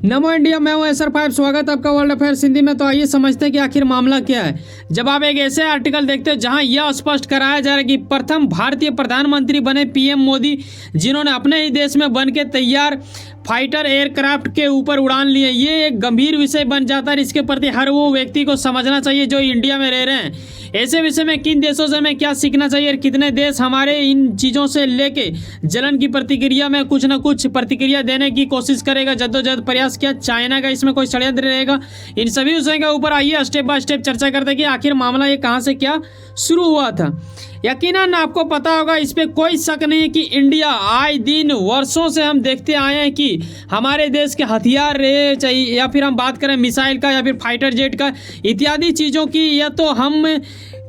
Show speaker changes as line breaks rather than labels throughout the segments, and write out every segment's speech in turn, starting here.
नमो India, मैं हूं SR5। स्वागत आपका वर्ल्ड अफेयर्स हिंदी में। तो आइए समझते हैं कि आखिर मामला क्या है। जब आप एक ऐसे आर्टिकल देखते हो जहां यह स्पष्ट कराया जा रहा है कि प्रथम भारतीय प्रधानमंत्री बने PM मोदी, जिन्होंने अपने ही देश में बन के तैयार फाइटर एयरक्राफ्ट के ऊपर उड़ान लिए, ये एक गंभीर विषय बन जाता है। इसके प्रति हर वो व्यक्ति को समझना चाहिए जो इंडिया में रह रहे हैं। ऐसे विषय में किन देशों से हमें क्या सीखना चाहिए और कितने देश हमारे इन चीज़ों से लेके जलन की प्रतिक्रिया में कुछ ना कुछ प्रतिक्रिया देने की कोशिश करेगा, जद्दोजहद प्रयास किया। चाइना का इसमें कोई षड्यंत्र रहेगा। इन सभी विषयों के ऊपर आइए स्टेप बाय स्टेप चर्चा करते हैं कि आखिर मामला ये कहाँ से क्या शुरू हुआ था। यकीनन आपको पता होगा, इस पर कोई शक नहीं है कि इंडिया आए दिन वर्षों से हम देखते आए हैं कि हमारे देश के हथियार रहे चाहिए, या फिर हम बात करें मिसाइल का या फिर फाइटर जेट का इत्यादि चीज़ों की, या तो हम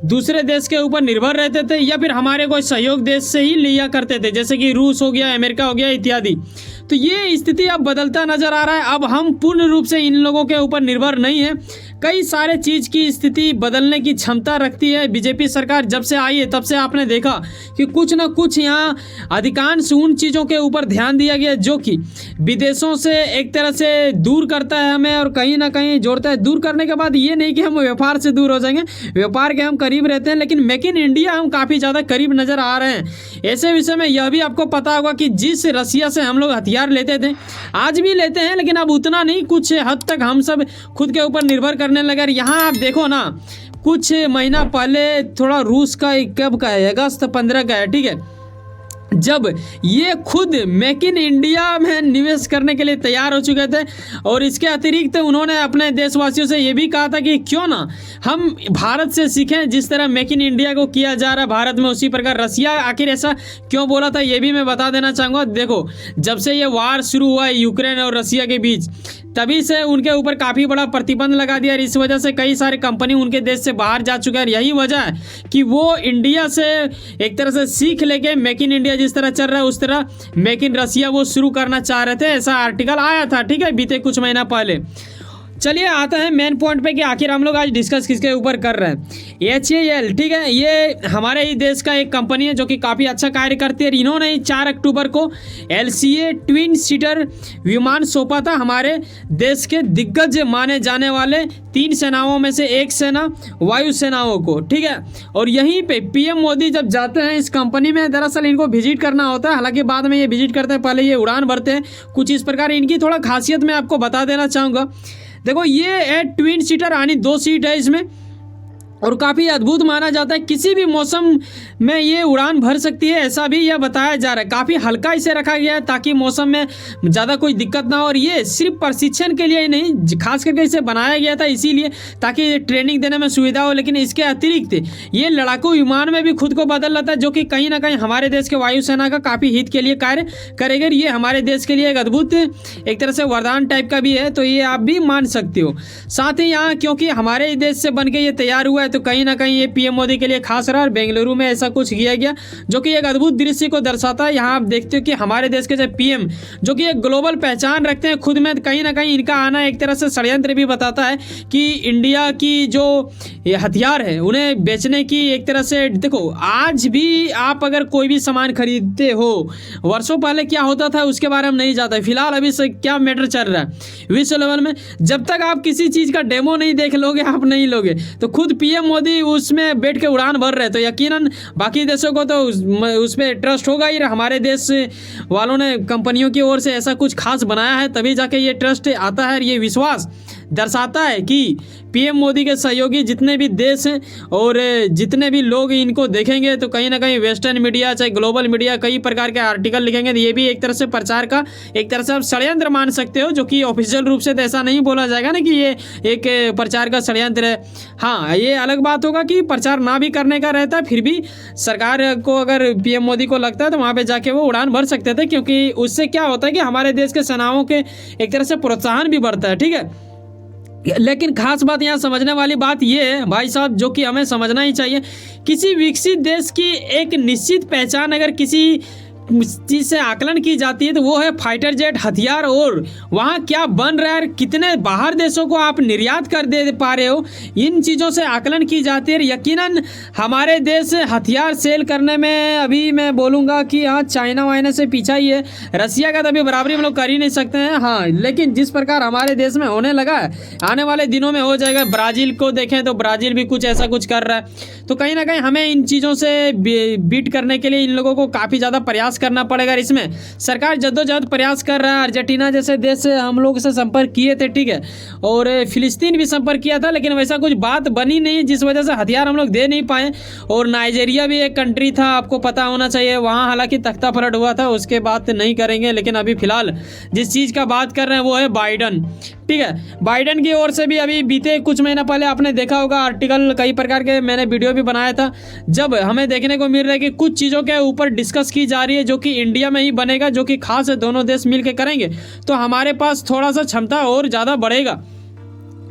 दूसरे देश के ऊपर निर्भर रहते थे या फिर हमारे कोई सहयोग देश से ही लिया करते थे, जैसे कि रूस हो गया, अमेरिका हो गया इत्यादि। तो ये स्थिति अब बदलता नजर आ रहा है। अब हम पूर्ण रूप से इन लोगों के ऊपर निर्भर नहीं है। कई सारे चीज़ की स्थिति बदलने की क्षमता रखती है। बीजेपी सरकार जब से आई है तब से आपने देखा कि कुछ ना कुछ यहाँ अधिकांश उन चीज़ों के ऊपर ध्यान दिया गया जो कि विदेशों से एक तरह से दूर करता है हमें और कहीं ना कहीं जोड़ता है। दूर करने के बाद ये नहीं कि हम व्यापार से दूर हो जाएंगे, व्यापार के हम करीब रहते हैं, लेकिन मेक इन इंडिया हम काफ़ी ज़्यादा करीब नज़र आ रहे हैं। ऐसे विषय में यह भी आपको पता होगा कि जिस रसिया से हम लोग हथियार लेते थे, आज भी लेते हैं, लेकिन अब उतना नहीं, कुछ हद तक हम सब खुद के ऊपर निर्भर करने लगे। यहाँ आप देखो ना, कुछ महीना पहले थोड़ा रूस का कब का है, अगस्त 15 का है, ठीक है, जब ये खुद मेक इन इंडिया में निवेश करने के लिए तैयार हो चुके थे। और इसके अतिरिक्त उन्होंने अपने देशवासियों से ये भी कहा था कि क्यों ना हम भारत से सीखें, जिस तरह मेक इन इंडिया को किया जा रहा है भारत में, उसी प्रकार रसिया आखिर ऐसा क्यों बोला था ये भी मैं बता देना चाहूँगा। देखो, जब से ये वार शुरू हुआ है यूक्रेन और रसिया के बीच, तभी से उनके ऊपर काफ़ी बड़ा प्रतिबंध लगा दिया और इस वजह से कई सारे कंपनी उनके देश से बाहर जा चुके हैं। यही वजह है कि वो इंडिया से एक तरह से सीख लेके मेक इन इंडिया जिस तरह चल रहा है उस तरह मेक इन रसिया वो शुरू करना चाह रहे थे। ऐसा आर्टिकल आया था, ठीक है, बीते कुछ महीना पहले। चलिए आते हैं मेन पॉइंट पे कि आखिर हम लोग आज डिस्कस किसके ऊपर कर रहे हैं। HAL, ठीक है, ये हमारे ही देश का एक कंपनी है जो कि काफ़ी अच्छा कार्य करती है। इन्होंने 4 अक्टूबर को LCA ट्विन सीटर विमान सौंपा था हमारे देश के दिग्गज माने जाने वाले 3 सेनाओं में से एक सेना वायु सेनाओं को, ठीक है। और यहीं पे PM मोदी जब जाते हैं इस कंपनी में, दरअसल इनको विजिट करना होता है, हालांकि बाद में ये विजिट करते हैं, पहले ये उड़ान भरते हैं। कुछ इस प्रकार इनकी थोड़ा खासियत मैं आपको बता देना चाहूँगा। देखो, ये है ट्विन सीटर, यानी 2 सीट है इसमें, और काफ़ी अद्भुत माना जाता है। किसी भी मौसम में ये उड़ान भर सकती है, ऐसा भी यह बताया जा रहा है। काफ़ी हल्का इसे रखा गया है ताकि मौसम में ज़्यादा कोई दिक्कत ना हो। और ये सिर्फ प्रशिक्षण के लिए ही नहीं, खास करके इसे बनाया गया था इसीलिए ताकि ट्रेनिंग देने में सुविधा हो। लेकिन इसके अतिरिक्त ये लड़ाकू विमान में भी खुद को बदल रहा था, जो कि कहीं ना कहीं हमारे देश के वायुसेना का काफ़ी हित के लिए कार्य करेगा। ये हमारे देश के लिए एक अद्भुत एक तरह से वरदान टाइप का भी है, तो ये आप भी मान सकते हो। साथ ही यहाँ क्योंकि हमारे ही देश से बन के ये तैयार हुआ है, तो कहीं ना कहीं ये PM मोदी के लिए खास रहा। और बेंगलुरु में ऐसा कुछ किया गया जो कि एक अद्भुत दृश्य को दर्शाता है। यहाँ आप देखते हो कि हमारे देश के जो PM, जो कि एक ग्लोबल पहचान रखते हैं खुद में, कहीं ना कहीं इनका आना एक तरह से षड्यंत्र भी बताता है कि इंडिया की जो ये हथियार है उन्हें बेचने की एक तरह से। देखो, आज भी आप अगर कोई भी सामान खरीदते हो, वर्षों पहले क्या होता था उसके बारे में नहीं जाता, फिलहाल अभी से क्या मैटर चल रहा है विश्व लेवल में, जब तक आप किसी चीज़ का डेमो नहीं देख लोगे आप नहीं लोगे। तो खुद PM मोदी उसमें बैठ के उड़ान भर रहे, तो यकीनन बाकी देशों को तो उस पर ट्रस्ट होगा ही। हमारे देश वालों ने कंपनियों की ओर से ऐसा कुछ खास बनाया है, तभी जाके ये ट्रस्ट आता है और ये विश्वास दर्शाता है कि PM मोदी के सहयोगी जितने भी देश हैं और जितने भी लोग इनको देखेंगे, तो कहीं ना कहीं वेस्टर्न मीडिया चाहे ग्लोबल मीडिया कई प्रकार के आर्टिकल लिखेंगे। तो ये भी एक तरह से प्रचार का एक तरह से आप षड्यंत्र मान सकते हो, जो कि ऑफिशियल रूप से तो ऐसा नहीं बोला जाएगा ना कि ये एक प्रचार का षड्यंत्र है। हाँ, ये अलग बात होगा कि प्रचार ना भी करने का रहता है, फिर भी सरकार को अगर PM मोदी को लगता है तो वहाँ पर जाके वो उड़ान भर सकते थे, क्योंकि उससे क्या होता है कि हमारे देश के सेनाओं के एक तरह से प्रोत्साहन भी बढ़ता है, ठीक है। लेकिन खास बात यहाँ समझने वाली बात ये है भाई साहब, जो कि हमें समझना ही चाहिए, किसी विकसित देश की एक निश्चित पहचान अगर किसी चीज़ से आकलन की जाती है तो वो है फाइटर जेट, हथियार, और वहाँ क्या बन रहा है, कितने बाहर देशों को आप निर्यात कर दे पा रहे हो, इन चीज़ों से आकलन की जाती है। यकीनन हमारे देश हथियार सेल करने में अभी मैं बोलूँगा कि हाँ चाइना वाइना से पीछा ही है, रसिया का तो अभी बराबरी हम लोग कर ही नहीं सकते हैं। हाँ, लेकिन जिस प्रकार हमारे देश में होने लगा है आने वाले दिनों में हो जाएगा। ब्राज़ील को देखें तो ब्राज़ील भी कुछ ऐसा कुछ कर रहा है, तो कहीं ना कहीं हमें इन चीज़ों से बीट करने के लिए इन लोगों को काफ़ी ज़्यादा प्रयास करना पड़ेगा। इसमें सरकार जद्दोजहद प्रयास कर रहा है। अर्जेंटीना जैसे देश से हम लोग से संपर्क किए थे, ठीक है, और फिलिस्तीन भी संपर्क किया था, लेकिन वैसा कुछ बात बनी नहीं जिस वजह से हथियार हम लोग दे नहीं पाए। और नाइजीरिया भी एक कंट्री था, आपको पता होना चाहिए, वहाँ हालांकि तख्ता पलट हुआ था, उसके बात नहीं करेंगे। लेकिन अभी फिलहाल जिस चीज़ का बात कर रहे हैं वो है बाइडन, ठीक है। बाइडन की ओर से भी अभी बीते कुछ महीना पहले आपने देखा होगा आर्टिकल, कई प्रकार के मैंने वीडियो भी बनाया था, जब हमें देखने को मिल रहा है कि कुछ चीज़ों के ऊपर डिस्कस की जा रही है जो कि इंडिया में ही बनेगा, जो कि खास है, दोनों देश मिल के करेंगे तो हमारे पास थोड़ा सा क्षमता और ज़्यादा बढ़ेगा,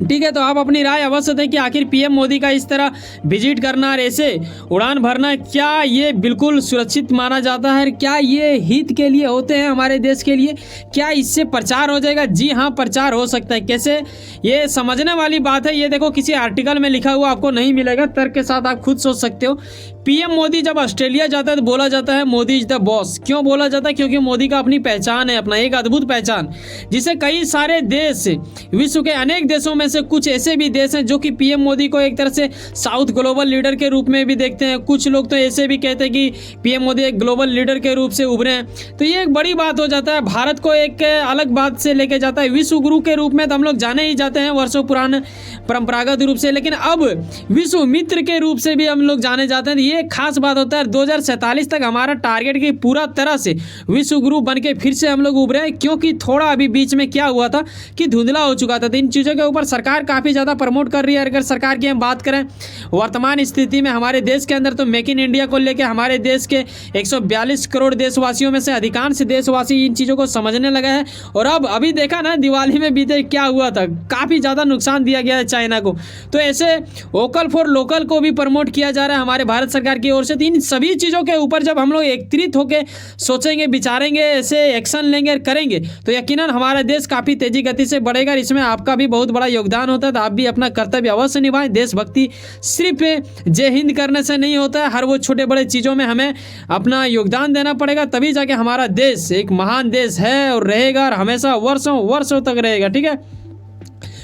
ठीक है। तो आप अपनी राय अवश्य दें कि आखिर पीएम मोदी का इस तरह विजिट करना और ऐसे उड़ान भरना, क्या ये बिल्कुल सुरक्षित माना जाता है? क्या ये हित के लिए होते हैं हमारे देश के लिए? क्या इससे प्रचार हो जाएगा? जी हाँ, प्रचार हो सकता है। कैसे, ये समझने वाली बात है। ये देखो किसी आर्टिकल में लिखा हुआ आपको नहीं मिलेगा, तर्क के साथ आप खुद सोच सकते हो। पीएम मोदी जब ऑस्ट्रेलिया जाता है तो बोला जाता है मोदी इज द बॉस। क्यों बोला जाता है? क्योंकि मोदी का अपनी पहचान है, अपना एक अद्भुत पहचान, जिसे कई सारे देश, विश्व के अनेक देशों में से कुछ ऐसे भी देश हैं जो कि पीएम मोदी को एक तरह से साउथ ग्लोबल लीडर के रूप में भी देखते हैं। कुछ लोग तो ऐसे भी कहते हैं कि पीएम मोदी एक ग्लोबल लीडर के रूप से उभरे हैं। तो ये एक बड़ी बात हो जाता है, भारत को एक अलग बात से लेके जाता है। विश्व गुरु के रूप में तो हम लोग जाने ही जाते हैं वर्षों पुराने परंपरागत रूप से, लेकिन अब विश्व मित्र के रूप से भी हम लोग जाने जाते हैं। ये खास बात होता है। 2047 तक हमारा टारगेट की पूरा तरह से विश्व गुरु बन के फिर से हम लोग उभरे हैं, क्योंकि थोड़ा अभी बीच में क्या हुआ था कि धुंधला हो चुका था। तो इन चीज़ों के ऊपर सरकार काफ़ी ज़्यादा प्रमोट कर रही है। अगर सरकार की हम बात करें वर्तमान स्थिति में हमारे देश के अंदर, तो मेक इन इंडिया को लेकर हमारे देश के 142 करोड़ देशवासियों में से अधिकांश देशवासी इन चीज़ों को समझने लगा है। और अब अभी देखा ना दिवाली में बीते क्या हुआ था, काफ़ी ज़्यादा नुकसान दिया गया है चाइना को। तो ऐसे वोकल फॉर लोकल को भी प्रमोट किया जा रहा है हमारे भारत सरकार की ओर से। तो इन सभी चीज़ों के ऊपर जब हम लोग एकत्रित होकर सोचेंगे, विचारेंगे, ऐसे एक्शन लेंगे, करेंगे, तो यकीनन हमारा देश काफ़ी तेजी गति से बढ़ेगा। इसमें आपका भी बहुत बड़ा योगदान होता है। तो आप भी अपना कर्तव्य अवश्य निभाएं। देशभक्ति सिर्फ जय हिंद करने से नहीं होता है, हर वो छोटे बड़े चीज़ों में हमें अपना योगदान देना पड़ेगा, तभी जाके हमारा देश एक महान देश है और रहेगा, और हमेशा वर्षों वर्षों तक रहेगा, ठीक है।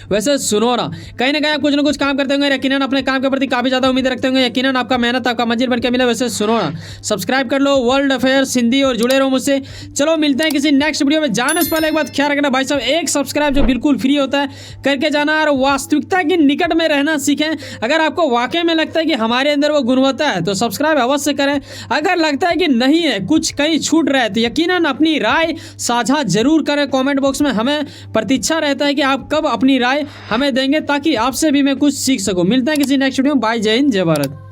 वैसे सुनो ना कहीं कुछ ना कुछ काम करते होंगे, यकीनन अपने काम के प्रति काफ़ी ज़्यादा उम्मीद रखते होंगे, यकीनन आपका मेहनत आपका मंजिल बन के मिले। वैसे सुनो ना, सब्सक्राइब कर लो वर्ल्ड अफेयर्स हिंदी और जुड़े रहो मुझसे। चलो मिलते हैं किसी नेक्स्ट वीडियो में। जाने से पहले एक बात ख्याल रखना भाई साहब, एक सब्सक्राइब जो बिल्कुल फ्री होता है करके जाना, और वास्तविकता के निकट में रहना सीखें। अगर आपको वाकई में लगता है कि हमारे अंदर वो गुणवत्ता है तो सब्सक्राइब अवश्य करें। अगर लगता है कि नहीं है, कुछ कहीं छूट रहा है, तो यकीनन अपनी राय साझा जरूर करें कमेंट बॉक्स में। हमें प्रतीक्षा रहता है कि आप कब अपनी राय हमें देंगे, ताकि आपसे भी मैं कुछ सीख सकूं। मिलते हैं किसी नेक्स्ट वीडियो में। बाय, जय हिंद, जय भारत।